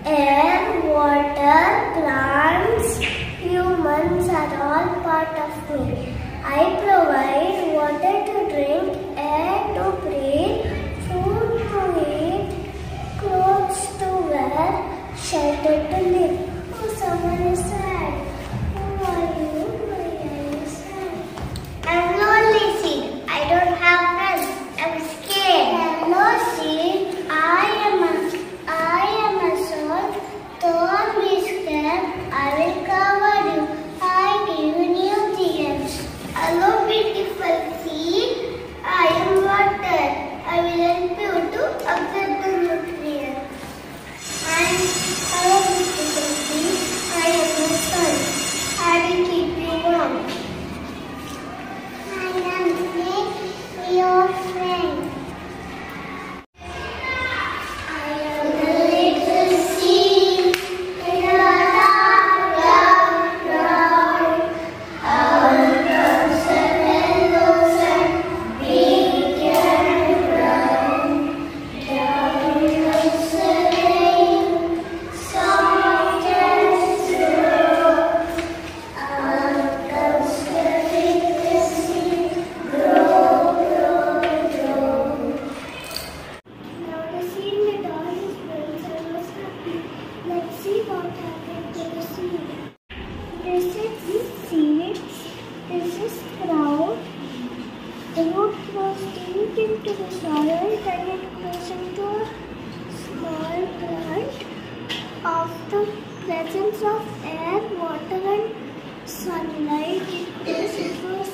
Air, water, plants, humans are all part of me. I provide water to drink, air to breathe, food to eat, clothes to wear, shelter to live. Oh, someone is sad. Who are you? Why are you sad? I'm lonely, seed. I don't have friends. I'm scared. Hello, seed. I am a soul. Don't be scared. I will cover you. I give you nutrients. Hello, beautiful seed. I am water. I will help you to absorb the nutrients. Hello, beautiful seed. I am the sun. I will keep you warm. I am your friend. The root grows deep into the soil, then it grows into a small plant. Of the presence of air, water and sunlight, it grows